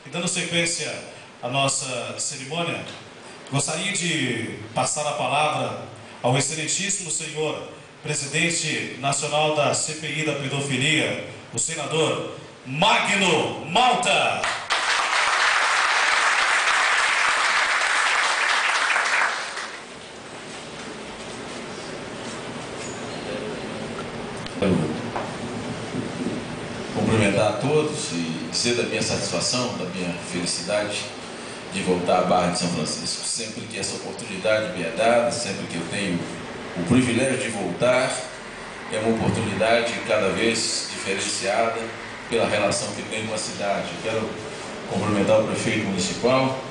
E dando sequência à nossa cerimônia, gostaria de passar a palavra ao excelentíssimo senhor presidente nacional da CPI da pedofilia, o senador Magno Malta. Cumprimentar a todos e dizer da minha satisfação, da minha felicidade de voltar à Barra de São Francisco. Sempre que essa oportunidade me é dada, sempre que eu tenho o privilégio de voltar, é uma oportunidade cada vez diferenciada pela relação que tenho com a cidade. Eu quero cumprimentar o prefeito municipal,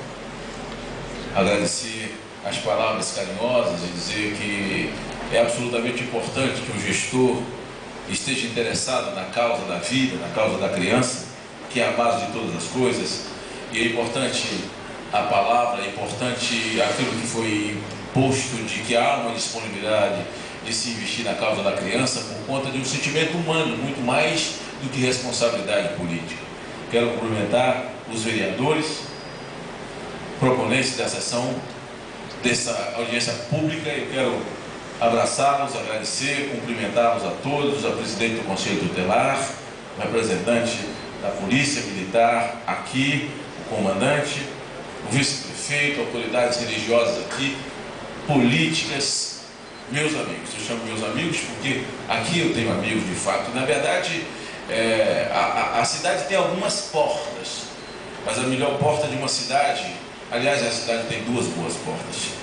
agradecer as palavras carinhosas e dizer que é absolutamente importante que o gestor esteja interessado na causa da vida, na causa da criança, que é a base de todas as coisas. E é importante a palavra, é importante aquilo que foi posto de que há uma disponibilidade de se investir na causa da criança por conta de um sentimento humano, muito mais do que responsabilidade política. Quero cumprimentar os vereadores, proponentes da sessão, dessa audiência pública. Eu quero abraçá-los, agradecer, cumprimentá-los a todos, a presidente do Conselho Tutelar, o representante da Polícia Militar aqui, o comandante, o vice-prefeito, autoridades religiosas aqui, políticas, meus amigos. Eu chamo meus amigos porque aqui eu tenho amigos de fato. Na verdade, a cidade tem algumas portas, mas a melhor porta de uma cidade, aliás, a cidade tem duas boas portas.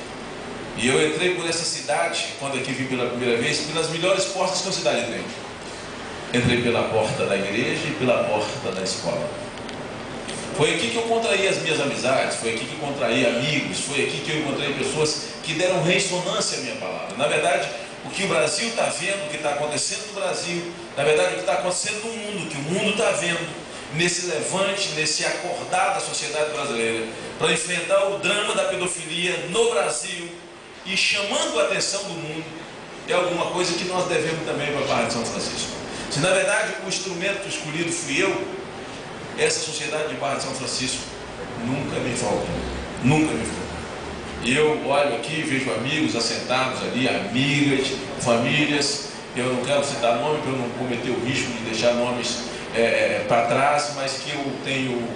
E eu entrei por essa cidade, quando aqui vim pela primeira vez, pelas melhores portas que a cidade tem. Entrei pela porta da igreja e pela porta da escola. Foi aqui que eu contraí as minhas amizades, foi aqui que eu contraí amigos, foi aqui que eu encontrei pessoas que deram ressonância à minha palavra. Na verdade, o que o Brasil está vendo, o que está acontecendo no Brasil, na verdade, o que está acontecendo no mundo, o que o mundo está vendo, nesse levante, nesse acordar da sociedade brasileira, para enfrentar o drama da pedofilia no Brasil, e chamando a atenção do mundo, é alguma coisa que nós devemos também para a Barra de São Francisco. Se na verdade o instrumento escolhido fui eu, essa sociedade de Barra de São Francisco nunca me faltou, nunca me faltou. E eu olho aqui, vejo amigos assentados ali, amigas, famílias. Eu não quero citar nome para eu não cometer o risco de deixar nomes para trás, mas que eu tenho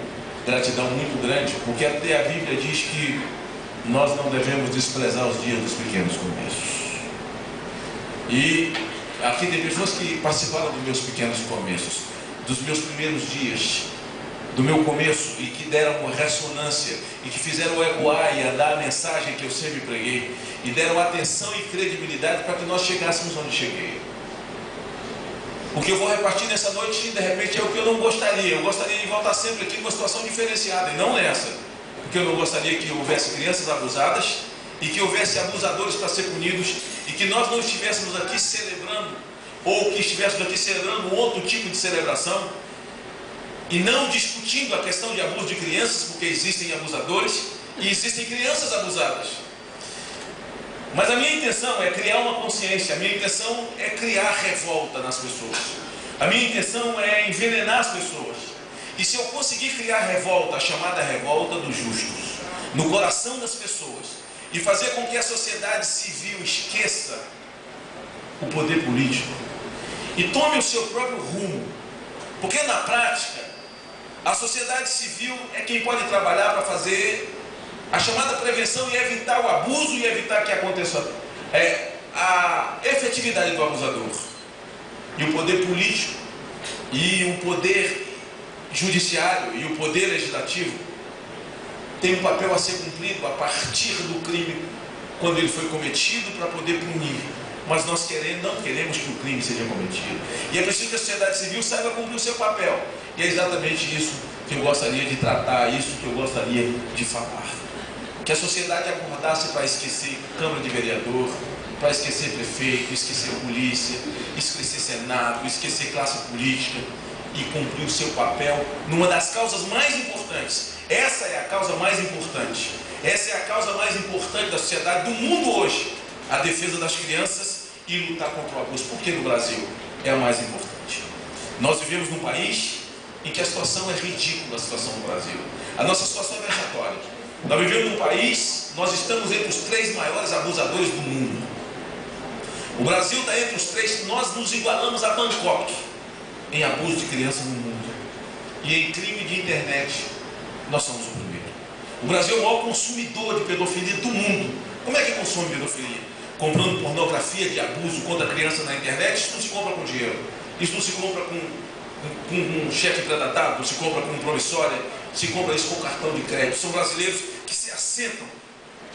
gratidão muito grande, porque até a Bíblia diz que nós não devemos desprezar os dias dos pequenos começos. E aqui tem pessoas que participaram dos meus pequenos começos, dos meus primeiros dias, do meu começo, e que deram uma ressonância, e que fizeram ecoar e andar a mensagem que eu sempre preguei, e deram atenção e credibilidade para que nós chegássemos onde cheguei. O que eu vou repartir nessa noite, de repente, é o que eu não gostaria. Eu gostaria de voltar sempre aqui numa situação diferenciada, e não nessa. Porque eu não gostaria que houvesse crianças abusadas e que houvesse abusadores para ser punidos e que nós não estivéssemos aqui celebrando, ou que estivéssemos aqui celebrando um outro tipo de celebração e não discutindo a questão de abuso de crianças, porque existem abusadores e existem crianças abusadas. Mas a minha intenção é criar uma consciência, a minha intenção é criar revolta nas pessoas, a minha intenção é envenenar as pessoas. E se eu conseguir criar revolta, a chamada revolta dos justos, no coração das pessoas, e fazer com que a sociedade civil esqueça o poder político e tome o seu próprio rumo, porque na prática, a sociedade civil é quem pode trabalhar para fazer a chamada prevenção e evitar o abuso e evitar que aconteça a efetividade do abusador. E o poder político e o poder judiciário e o poder legislativo tem um papel a ser cumprido a partir do crime, quando ele foi cometido, para poder punir. Mas nós não queremos que o crime seja cometido. E é preciso que a sociedade civil saiba cumprir o seu papel. E é exatamente isso que eu gostaria de tratar, isso que eu gostaria de falar. Que a sociedade acordasse para esquecer Câmara de Vereador, para esquecer prefeito, esquecer polícia, esquecer Senado, esquecer classe política, e cumprir o seu papel numa das causas mais importantes. Essa é a causa mais importante. Essa é a causa mais importante da sociedade, do mundo hoje. A defesa das crianças e lutar contra o abuso. Porque no Brasil é a mais importante. Nós vivemos num país em que a situação é ridícula, a situação no Brasil. A nossa situação é vexatória. Nós vivemos num país, nós estamos entre os 3 maiores abusadores do mundo. O Brasil está entre os 3, nós nos igualamos a Bangkok em abuso de crianças no mundo. E em crime de internet, nós somos o primeiro. O Brasil é o maior consumidor de pedofilia do mundo. Como é que consome pedofilia? Comprando pornografia de abuso contra a criança na internet. Isso não se compra com dinheiro. Isso não se compra com um cheque pré-datado, não se compra com promissória, se compra isso com cartão de crédito. São brasileiros que se assentam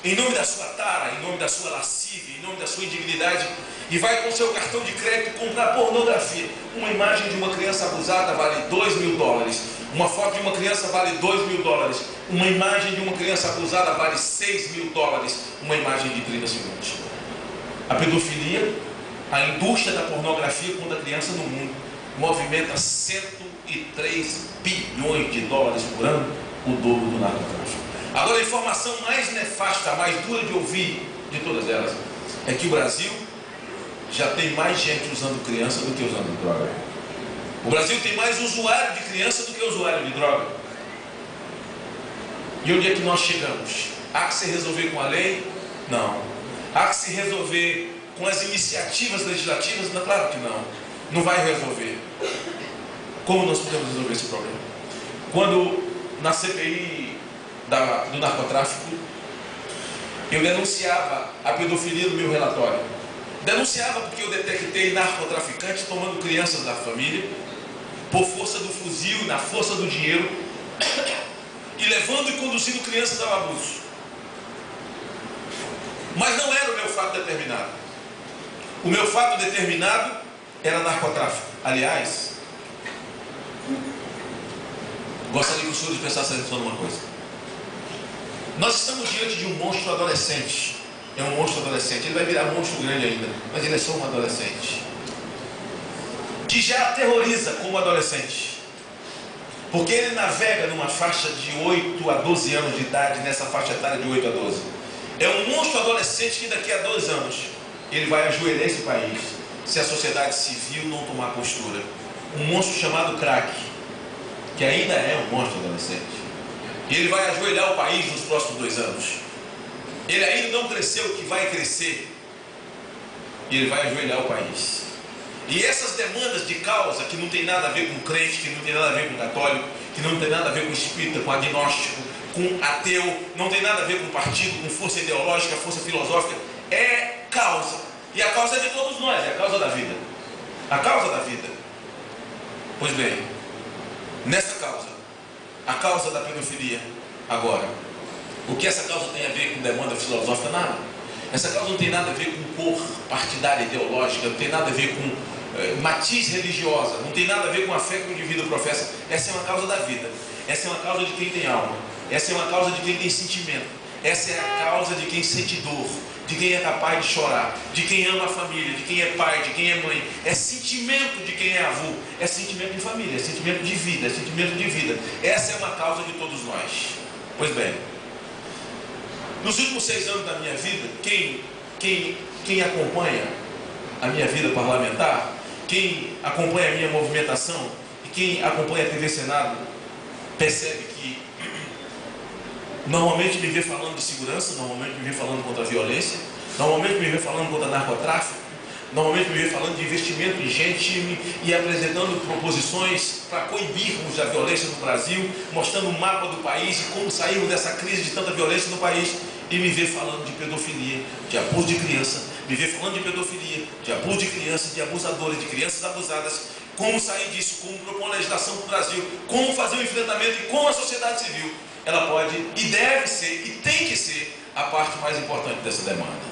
em nome da sua tara, em nome da sua lascívia, em nome da sua indignidade, e vai com seu cartão de crédito comprar pornografia. Uma imagem de uma criança abusada vale $2.000. Uma foto de uma criança vale $2.000. Uma imagem de uma criança abusada vale $6.000. Uma imagem de 30 segundos. A pedofilia, a indústria da pornografia contra a criança no mundo, movimenta $103 bilhões por ano, o dobro do narcotráfico. Agora, a informação mais nefasta, mais dura de ouvir de todas elas, é que o Brasil já tem mais gente usando criança do que usando droga. O Brasil tem mais usuário de criança do que usuário de droga. E onde é que nós chegamos? Há que se resolver com a lei? Não. Há que se resolver com as iniciativas legislativas? Não, claro que não. Não vai resolver. Como nós podemos resolver esse problema? Quando na CPI do narcotráfico, eu denunciava a pedofilia no meu relatório. Denunciava porque eu detectei narcotraficantes tomando crianças da família, por força do fuzil, na força do dinheiro, e levando e conduzindo crianças ao abuso. Mas não era o meu fato determinado. O meu fato determinado era narcotráfico. Aliás, gostaria que os senhores prestassem atenção numa coisa. Nós estamos diante de um monstro adolescente. É um monstro adolescente. Ele vai virar um monstro grande ainda, mas ele é só um adolescente, que já aterroriza como adolescente, porque ele navega numa faixa de 8 a 12 anos de idade, nessa faixa etária de 8 a 12. É um monstro adolescente que daqui a 2 anos ele vai ajoelhar esse país, se a sociedade civil não tomar postura. Um monstro chamado crack, que ainda é um monstro adolescente. E ele vai ajoelhar o país nos próximos 2 anos. Ele ainda não cresceu o que vai crescer. E ele vai ajoelhar o país. E essas demandas de causa, que não tem nada a ver com crente, que não tem nada a ver com católico, que não tem nada a ver com espírita, com agnóstico, com ateu, não tem nada a ver com partido, com força ideológica, força filosófica, é causa. E a causa é de todos nós, é a causa da vida. A causa da vida. Pois bem, nessa causa, a causa da pedofilia, agora, o que essa causa tem a ver com demanda filosófica? Nada. Essa causa não tem nada a ver com cor partidária, ideológica, não tem nada a ver com matiz religiosa, não tem nada a ver com a fé que o indivíduo professa. Essa é uma causa da vida. Essa é uma causa de quem tem alma. Essa é uma causa de quem tem sentimento. Essa é a causa de quem sente dor, de quem é capaz de chorar, de quem ama a família, de quem é pai, de quem é mãe. É sentimento de quem é avô, é sentimento de família, é sentimento de vida, é sentimento de vida. Essa é uma causa de todos nós. Pois bem, nos últimos 6 anos da minha vida, quem acompanha a minha vida parlamentar, quem acompanha a minha movimentação e quem acompanha a TV Senado, percebe que normalmente me vê falando de segurança, normalmente me vê falando contra a violência, normalmente me vê falando contra narcotráfico, normalmente me vê falando de investimento em gente e apresentando proposições para coibirmos a violência no Brasil, mostrando um mapa do país e como sairmos dessa crise de tanta violência no país, e me vê falando de pedofilia, de abuso de criança, me vê falando de pedofilia, de abuso de criança, de abusadores, de crianças abusadas, como sair disso, como propor uma legislação para o Brasil, como fazer um enfrentamento e como a sociedade civil, ela pode e deve ser e tem que ser a parte mais importante dessa demanda.